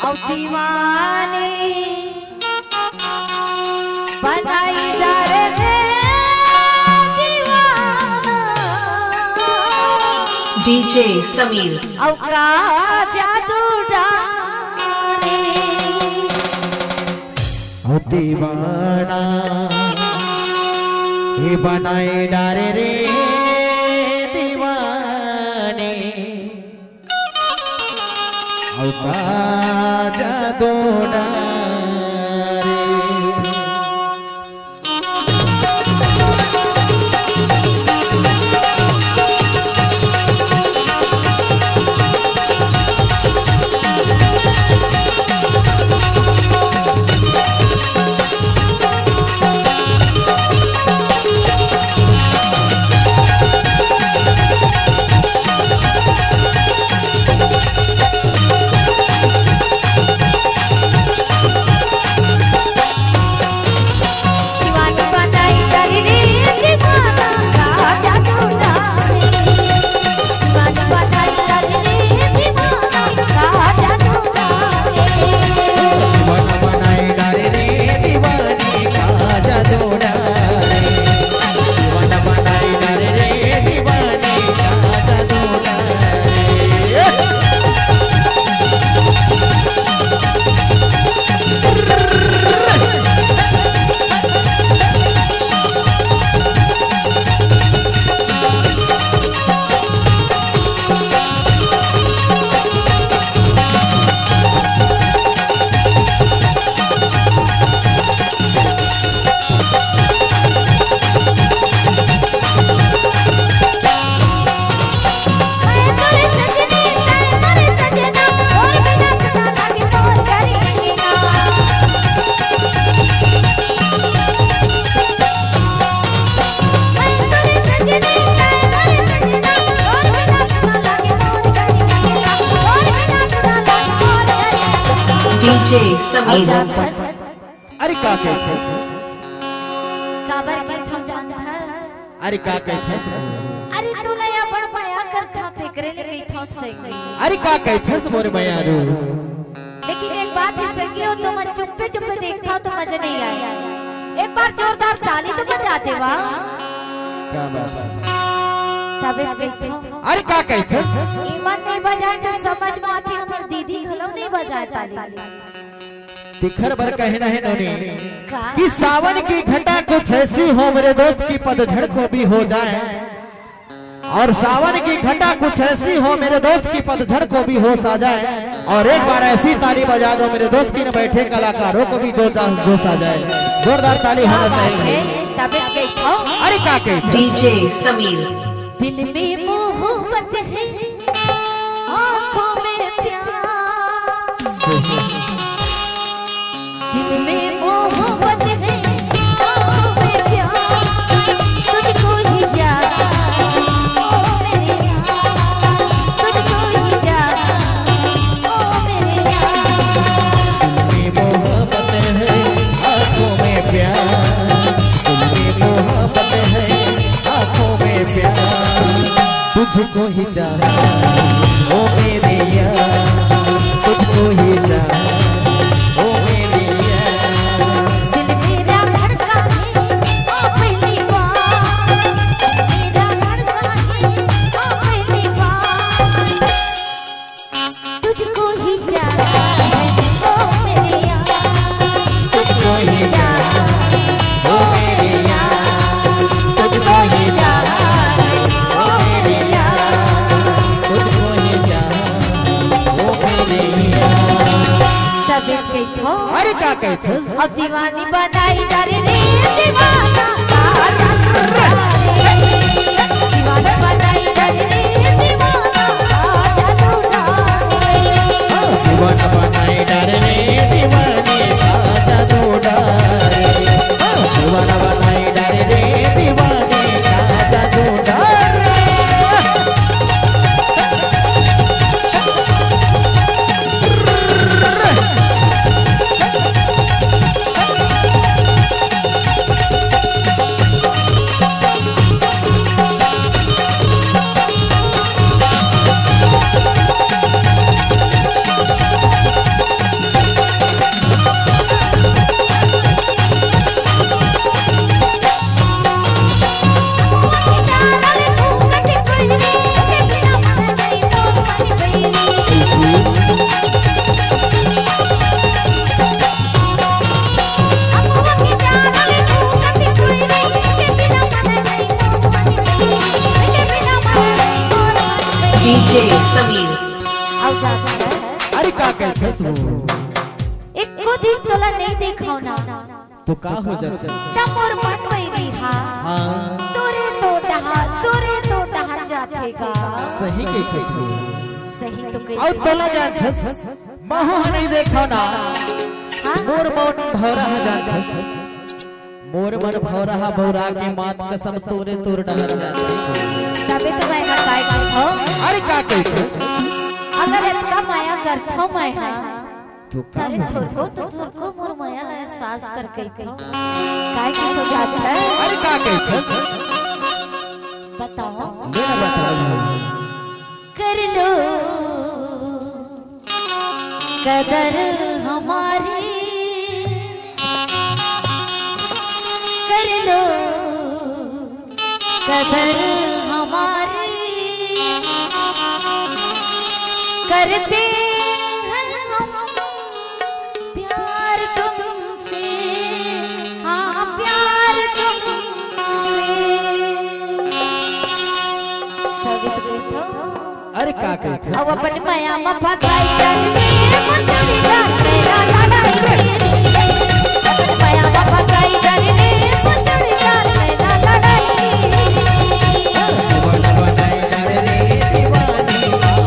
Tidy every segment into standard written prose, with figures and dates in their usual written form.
औ दीवानी बनाई जा रे दीवाना डीजे समीर औ का जादू डाले औ दीवाना ये बनाए डारे रे दीवाने औ का जादू डारे डीजे समीर अरे का कहते काबर के थम जानता अरे का कहते अरे तू लया बड़ पाया कर था ते करे ले कई था से अरे का कहते मोरे मयारू लेकिन एक बात ही सही हो तो मैं चुप्पे चुप्पे देखता तो मजा नहीं आया एक बार जोरदार ताली तो बजा दे वाह क्या बात है तबे गई थो अरे का कहते ईमान नहीं बजाए तो समझ में आती हमर दीदी घलो नहीं बजाए ताली तिखर भर कहना है नोनी का कि सावन की घटा कुछ ऐसी हो मेरे दोस्त की पतझड़ को भी हो जाए और सावन की घटा कुछ ऐसी हो मेरे दोस्त की पतझड़ को भी होश आ जाए और एक बार ऐसी ताली बजा दो मेरे दोस्त की न बैठे कलाकारों को भी जोश आ जाए जोरदार ताली होना चाहिए तबे गई थो अरे का कहते डीजे समीर दिल में मोहब्बत है आंखों में प्यार दिल में मोहब्बत है आंखों में प्यार तुझको ही जाना ओ मेरे यार तुझको ही जाना ओ मेरे यार मोहब्बत है आंखों में प्यार तुम्हें मोहब्बत है आंखों में प्यार तुझको ही चाहा ओ मेरे यार तुझको ही चाहा ओ मेरे यार दिल मेरा धड़का है ओ पहली बार मेरा धड़का है ओ पहली बार तुझको ही चाहा है ओ मेरे यार तुझको ही चाहा ओ मेरे यार तुझको ही चाहा है ओ मेरे यार तुझको ही चाहा ओ मेरे यार तबे गई थो अरे का कहते और दीवानी बनाई जा रे दीवाना का जादू डाले दीवाना बनाई जा रे दीवाना का जादू डाले दीवाना बनाए डारे रे दीवाने का जादू डारे दीवाना बनाए डारे रे दीवाने का जादू डारे कहत वो एको दिन तोला नहीं देखो ना तो का हो जात तब मोर मन वही हा हाँ तोरे तो डहर जाथे का सही कहत वो सही तो कही और तोला जानथस महू नहीं देखो ना मोर मन भौरा जानथस मोर मन भौरा भौरा के मात कसम तोरे तोर डहर जाथे तबे तो मैं ना काय कहतो अरे का कहत अगर इतना माया करथो मैं हा तो का अरे थोरको मोर माया ला एहसास कर कहतो काय की तो जात है अरे का कहत बताओ मेरा बताओ कर लो कदर हमारी कर लो कदर हमारी करते हैं हम प्यार तुमसे हाँ प्यार तुमसे तभी तो अरे का कहत अब अपन माया में फसाई जाने मुझे जान मेरा लड़ाई अपन माया में फसाई जाने मुझे जान मेरा लड़ाई दीवाना बनाई जा रे दीवानी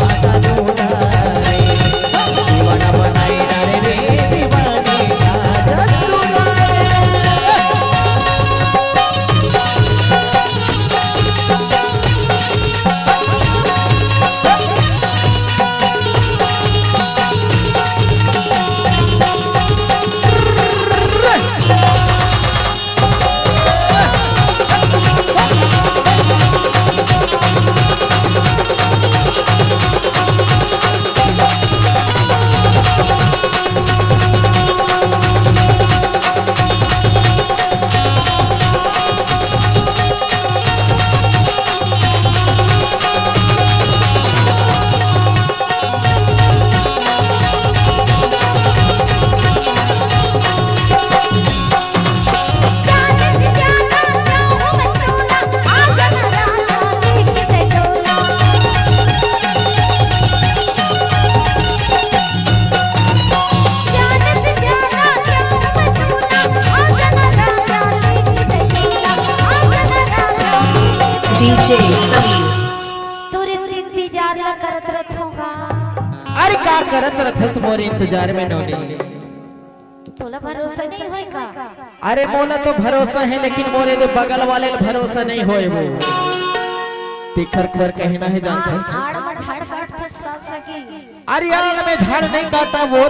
आजा दुलाए दीवाना बनाई जा रे दीवानी आजा दुलाए डीजे समीर तोरे इंतजार ला करत रहूंगा अरे का करत रथस मोर इंतजार में नौनी तोला भरोसा नहीं होई का अरे मोला तो भरोसा है लेकिन मोरे दे बगल वाले ले भरोसा नहीं होए वो तिखर कर कहना है जानथस आड़ में झाड़ काट फसला सकी अरे यार मैं झाड़ नहीं काटा वो